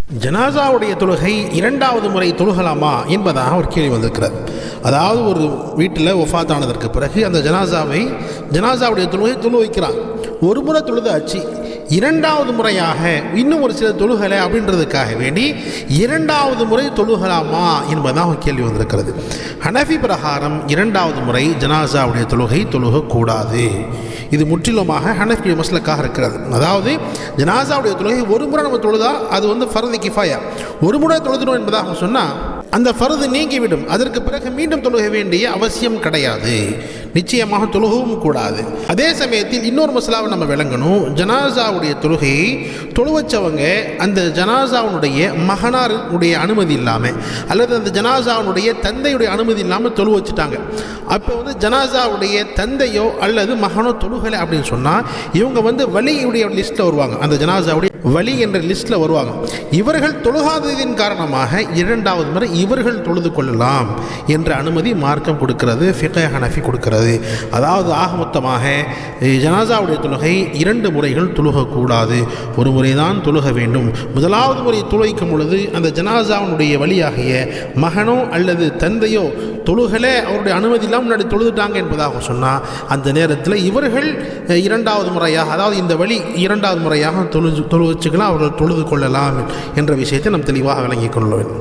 ஜனாசாவுடைய தொழுகை இரண்டாவது முறை தொழுகலாமா என்பதாக ஒரு கேள்வி வந்திருக்கிறது. அதாவது ஒரு வீட்டில் ஒஃபாத்தானதற்கு பிறகு அந்த ஜனாசாவுடைய தொழுகை தொழு வைக்கிறான். ஒரு முறை தொழுதாச்சு, இரண்டாவது முறையாக இன்னும் ஒரு சில தொழுகலை அப்படின்றதுக்காக வேண்டி இரண்டாவது முறை தொழுகலாமா என்பதாக ஒரு கேள்வி வந்திருக்கிறது. ஹனஃபி பிரகாரம் இரண்டாவது முறை ஜனாசாவுடைய தொழுகை தொழுகக்கூடாது. இது முற்றிலுமாக ஹனஃபி மஸ்லக்காக இருக்கிறது. அதாவது ஜனாசாவுடைய தொழுகை ஒரு முறை நம்ம தொழுதா அது ஃபர்து கிஃபாயா, ஒரு முறை தொழுதணும் என்பதாக சொன்னால் அந்த ஃபர்து நீங்கிவிடும். அதற்கு பிறகு மீண்டும் தொழுக வேண்டிய அவசியம் கிடையாது, நிச்சயமாக தொழுகவும் கூடாது. அதே சமயத்தில் இன்னொரு மசலாவை நம்ம விளங்கணும். ஜனாசாவுடைய தொழுகையை தொழுவச்சவங்க அந்த ஜனாசாவுடைய மகனாருடைய அனுமதி இல்லாமல் அல்லது அந்த ஜனாசாவுடைய தந்தையுடைய அனுமதி இல்லாமல் தொழு வச்சுட்டாங்க. அப்போ ஜனாசாவுடைய தந்தையோ அல்லது மகனோ தொழுகலை அப்படின்னு சொன்னால் இவங்க வலியுடைய லிஸ்ட்டில் வருவாங்க, அந்த ஜனாசாவுடைய வலி என்ற லிஸ்ட்டில் வருவாங்க. இவர்கள் தொழுகாததின் காரணமாக இரண்டாவது முறை இவர்கள் தொழுது கொள்ளலாம் என்ற அனுமதி மார்க்கம் கொடுக்கிறது, ஃபிக்ஹ் ஹனஃபி கொடுக்கிறது. அதாவது ஆக மொத்தமாக ஜனாசாவுடைய தொழுகை இரண்டு முறைகள் தொழுகக்கூடாது, ஒரு முறை தான் தொழுக வேண்டும். முதலாவது முறை தொழுகைக்கும் பொழுது அந்த ஜனாசாவுடைய வழியாகிய மகனோ அல்லது தந்தையோ தொழுகலை, அவருடைய அனுமதி இல்லாமல் முன்னாடி தொழுதுட்டாங்க என்பதாக சொன்னால் அந்த நேரத்தில் இவர்கள் இரண்டாவது முறையாக, அதாவது இந்த வழி இரண்டாவது முறையாக தொழு வச்சுக்கலாம், அவர்கள் தொழுது கொள்ளலாம் என்ற விஷயத்தை நாம் தெளிவாக விளங்கிக் கொள்ள வேண்டும்.